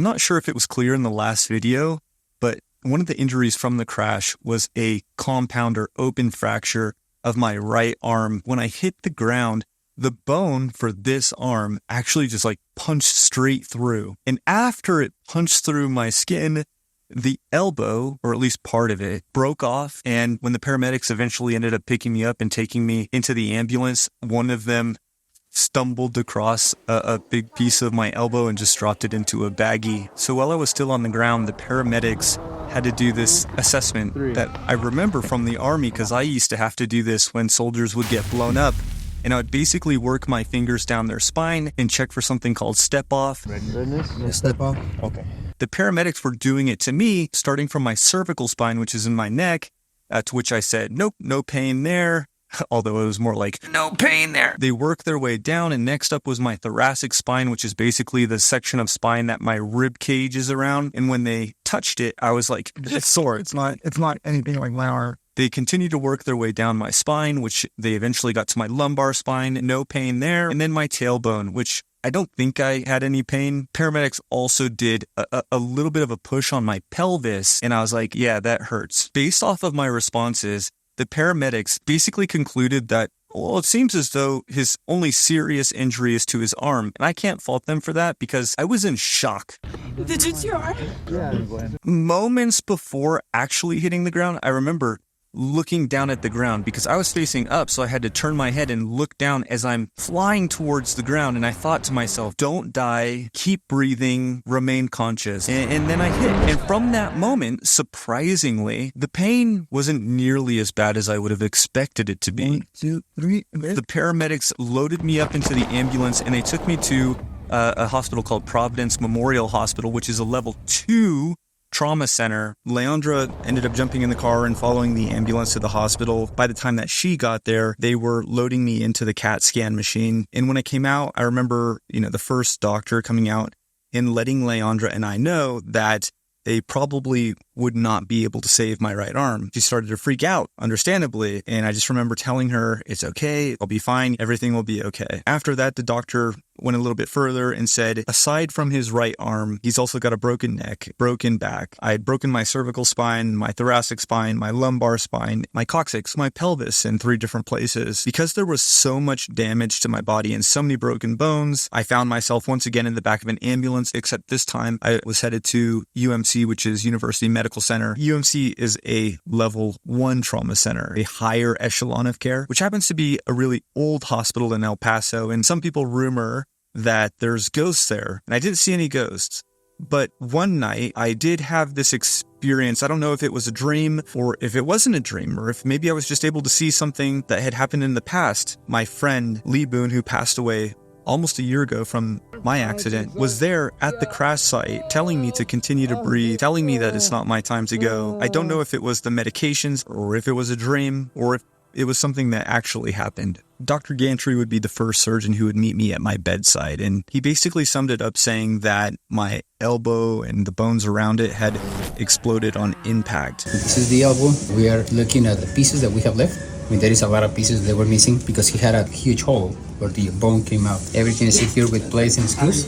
not sure if it was clear in the last video, but one of the injuries from the crash was a compound or open fracture of my right arm. When I hit the ground, the bone for this arm actually just like punched straight through. And after it punched through my skin, the elbow, or at least part of it, broke off. And when the paramedics eventually ended up picking me up and taking me into the ambulance, one of them stumbled across a big piece of my elbow and just dropped it into a baggie. So while I was still on the ground, the paramedics had to do this assessment that I remember from the Army, because I used to have to do this when soldiers would get blown up. And I would basically work my fingers down their spine and check for something called step off. Readiness? Step off? Okay. The paramedics were doing it to me, starting from my cervical spine, which is in my neck, to which I said, nope, no pain there. Although it was more like, no pain there. They worked their way down, and next up was my thoracic spine, which is basically the section of spine that my rib cage is around. And when they touched it, I was like, it's sore. It's not anything like my arm. They continued to work their way down my spine, which they eventually got to my lumbar spine, no pain there. And then my tailbone, which I don't think I had any pain. Paramedics also did a little bit of a push on my pelvis, and I was like, yeah, that hurts. Based off of my responses, the paramedics basically concluded that, well, it seems as though his only serious injury is to his arm. And I can't fault them for that because I was in shock. Did you see your arm? Yeah. Moments before actually hitting the ground, I remember looking down at the ground because I was facing up, so I had to turn my head and look down as I'm flying towards the ground. And I thought to myself, don't die, keep breathing, remain conscious. And then I hit. And from that moment, surprisingly, the pain wasn't nearly as bad as I would have expected it to be. 1, 2, 3. The paramedics loaded me up into the ambulance and they took me to a hospital called Providence Memorial Hospital, which is a level 2 trauma center. Leandra ended up jumping in the car and following the ambulance to the hospital. By the time that she got there, they were loading me into the CAT scan machine. And when I came out, I remember, the first doctor coming out and letting Leandra and I know that they probably would not be able to save my right arm. She started to freak out, understandably. And I just remember telling her, it's okay, I'll be fine, everything will be okay. After that, the doctor went a little bit further and said, aside from his right arm, he's also got a broken neck, broken back. I had broken my cervical spine, my thoracic spine, my lumbar spine, my coccyx, my pelvis in 3 different places. Because there was so much damage to my body and so many broken bones, I found myself once again in the back of an ambulance, except this time I was headed to UMC, which is University Medical Center. UMC is a level 1 trauma center, a higher echelon of care, which happens to be a really old hospital in El Paso. And some people rumor that there's ghosts there. And I didn't see any ghosts. But one night I did have this experience. I don't know if it was a dream or if it wasn't a dream or if maybe I was just able to see something that had happened in the past. My friend Lee Boone, who passed away almost a year ago from my accident, was there at the crash site telling me to continue to breathe, telling me that it's not my time to go. I don't know if it was the medications or if it was a dream or if it was something that actually happened. Dr. Gantry would be the first surgeon who would meet me at my bedside, and he basically summed it up saying that my elbow and the bones around it had exploded on impact. This is the elbow. We are looking at the pieces that we have left. There is a lot of pieces that were missing because he had a huge hole where the bone came out. Everything is secured with plates and screws.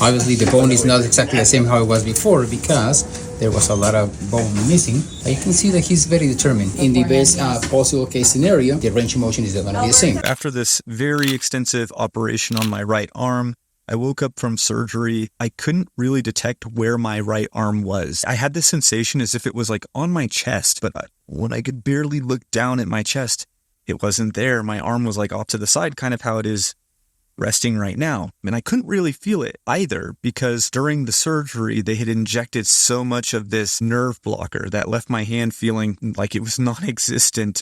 Obviously, the bone is not exactly the same how it was before because there was a lot of bone missing. You can see that he's very determined. In the best possible case scenario, the range of motion is going to be the same. After this very extensive operation on my right arm, I woke up from surgery. I couldn't really detect where my right arm was. I had this sensation as if it was like on my chest, but when I could barely look down at my chest, it wasn't there. My arm was like off to the side, kind of how it is resting right now. And I couldn't really feel it either because during the surgery, they had injected so much of this nerve blocker that left my hand feeling like it was non-existent.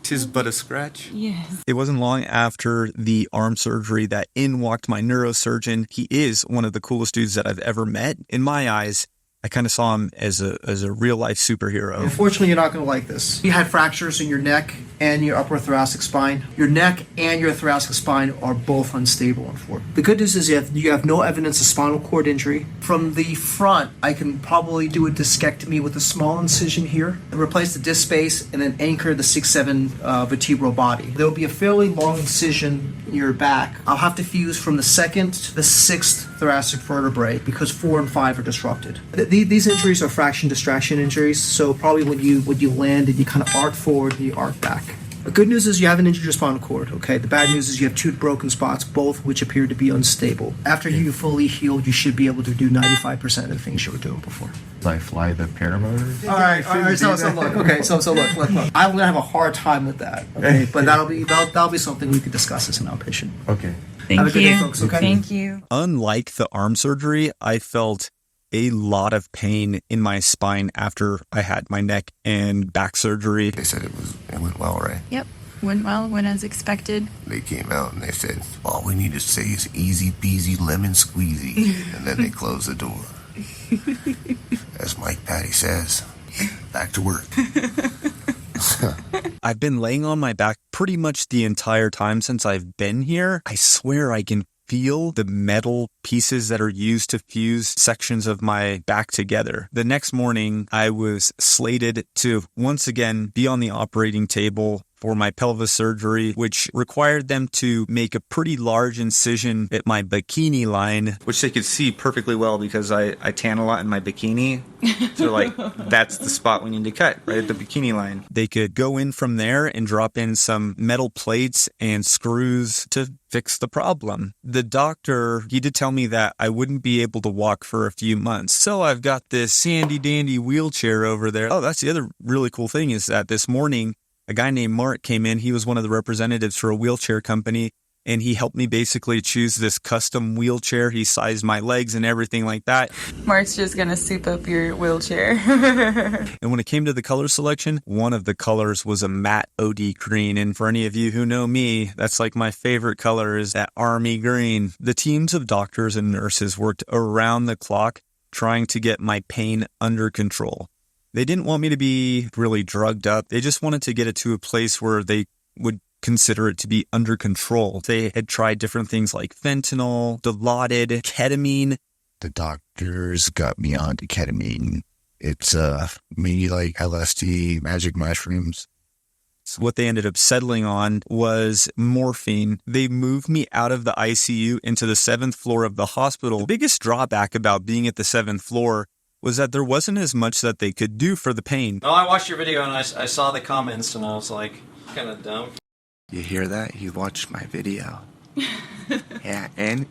'Tis but a scratch. Yes. It wasn't long after the arm surgery that in walked my neurosurgeon. He is one of the coolest dudes that I've ever met. In my eyes, I kind of saw him as a real life superhero. Unfortunately, you're not going to like this. You had fractures in your neck and your upper thoracic spine. Your neck and your thoracic spine are both unstable, unfortunately. The good news is you have no evidence of spinal cord injury. From the front, I can probably do a discectomy with a small incision here and replace the disc space and then anchor the 6-7 vertebral body. There will be a fairly long incision in your back. I'll have to fuse from the 2nd to the 6th thoracic vertebrae because 4 and 5 are disrupted. These injuries are fraction distraction injuries, so probably when you land and you kind of arc forward and you arc back. The good news is you haven't injured your spinal cord, okay? The bad news is you have 2 broken spots, both which appear to be unstable. After you fully healed, you should be able to do 95% of the things you were doing before. I fly the paramotor. All right. So look. Okay. So look. I'm gonna have a hard time with that. Okay. But that'll be something we could discuss as an outpatient. Okay. Have a good day, folks. Okay. Thank you. Unlike the arm surgery, I felt a lot of pain in my spine after I had my neck and back surgery. They said it went well, right? Yep. Went well, went as expected. They came out and they said, all we need to say is easy peasy lemon squeezy. And then they closed the door. As Mike Patey says, back to work. I've been laying on my back pretty much the entire time since I've been here. I swear I can feel the metal pieces that are used to fuse sections of my back together. The next morning, I was slated to once again be on the operating table for my pelvis surgery, which required them to make a pretty large incision at my bikini line, which they could see perfectly well because I tan a lot in my bikini. So like, that's the spot we need to cut, right at the bikini line. They could go in from there and drop in some metal plates and screws to fix the problem. The doctor, he did tell me that I wouldn't be able to walk for a few months. So I've got this sandy dandy wheelchair over there. Oh, that's the other really cool thing is that this morning, a guy named Mark came in. He was one of the representatives for a wheelchair company, and he helped me basically choose this custom wheelchair. He sized my legs and everything like that. Mark's just going to soup up your wheelchair. And when it came to the color selection, one of the colors was a matte OD green. And for any of you who know me, that's like my favorite color is that army green. The teams of doctors and nurses worked around the clock trying to get my pain under control. They didn't want me to be really drugged up. They just wanted to get it to a place where they would consider it to be under control. They had tried different things like fentanyl, Dilaudid, ketamine. The doctors got me onto ketamine. It's maybe like LSD, magic mushrooms. So what they ended up settling on was morphine. They moved me out of the ICU into the 7th floor of the hospital. The biggest drawback about being at the 7th floor was that there wasn't as much that they could do for the pain. Oh, I watched your video and I saw the comments and I was like, kind of dumb. You hear that? You watched my video. Yeah, and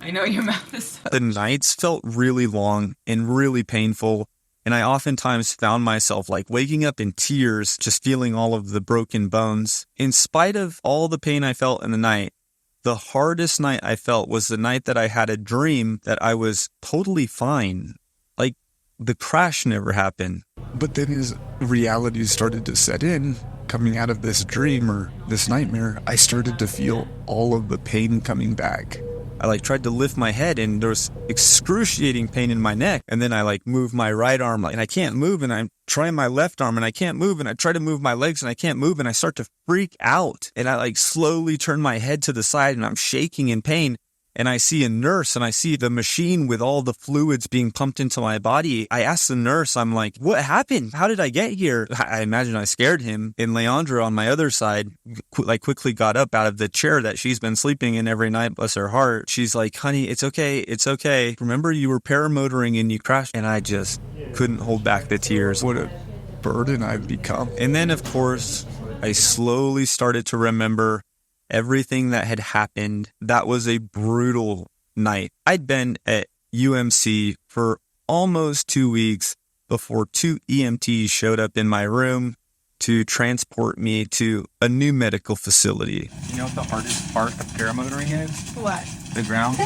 I know your mouth is so... The nights felt really long and really painful, and I oftentimes found myself like waking up in tears, just feeling all of the broken bones. In spite of all the pain I felt in the night, the hardest night I felt was the night that I had a dream that I was totally fine. Like, the crash never happened. but then as reality started to set in, coming out of this dream or this nightmare, I started to feel all of the pain coming back. I tried to lift my head and there was excruciating pain in my neck. And then I moved my right arm and I can't move, and I'm trying my left arm and I can't move, and I try to move my legs and I can't move, and I start to freak out. And I slowly turn my head to the side and I'm shaking in pain. And I see a nurse and I see the machine with all the fluids being pumped into my body. I asked the nurse, I'm like, what happened? How did I get here? I imagine I scared him. And Leandra on my other side, quickly got up out of the chair that she's been sleeping in every night, bless her heart. She's like, honey, it's okay. It's okay. Remember you were paramotoring and you crashed? And I just couldn't hold back the tears. What a burden I've become. And then, of course, I slowly started to remember everything that had happened. That was a brutal night. I'd been at UMC for almost 2 weeks before 2 EMTs showed up in my room to transport me to a new medical facility. You know what the hardest part of paramotoring is? What? The ground.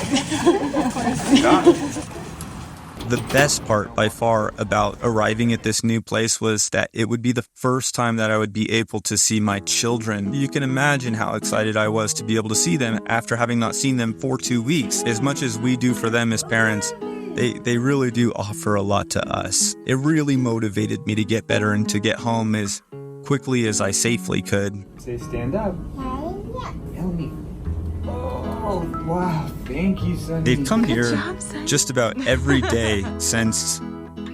The best part by far about arriving at this new place was that it would be the first time that I would be able to see my children. You can imagine how excited I was to be able to see them after having not seen them for 2 weeks. As much as we do for them as parents, They really do offer a lot to us. It really motivated me to get better and to get home as quickly as I safely could. Say stand up. Help me. Oh, wow. Thank you, Sonny. They've come here job, Sonny. just about every day since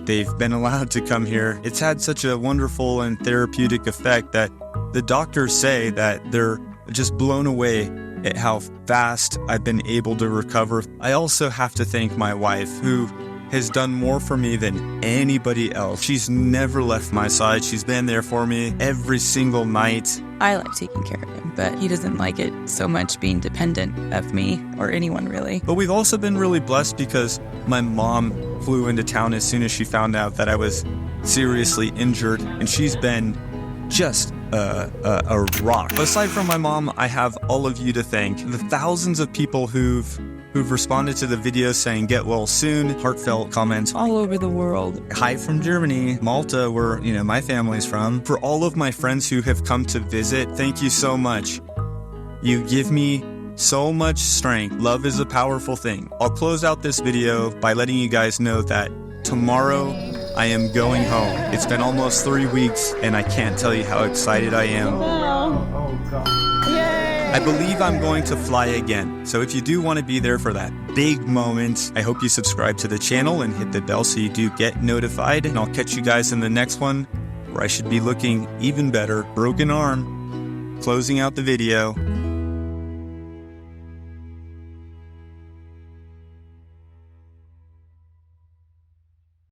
they've been allowed to come here. It's had such a wonderful and therapeutic effect that the doctors say that they're just blown away at how fast I've been able to recover. I also have to thank my wife, who has done more for me than anybody else. She's never left my side. She's been there for me every single night. I like taking care of him, but he doesn't like it so much being dependent of me or anyone really. But we've also been really blessed because my mom flew into town as soon as she found out that I was seriously injured, and she's been just a rock. Aside from my mom, I have all of you to thank. The thousands of people who've responded to the video saying get well soon, heartfelt comments All over the world. Hi from Germany, Malta, where my family's from. For all of my friends who have come to visit, thank you so much. You give me so much strength. Love is a powerful thing. I'll close out this video by letting you guys know that tomorrow I am going home. It's been almost 3 weeks, and I can't tell you how excited I am. Oh, God. I believe I'm going to fly again. So if you do want to be there for that big moment, I hope you subscribe to the channel and hit the bell so you do get notified. And I'll catch you guys in the next one, where I should be looking even better. Broken arm. Closing out the video.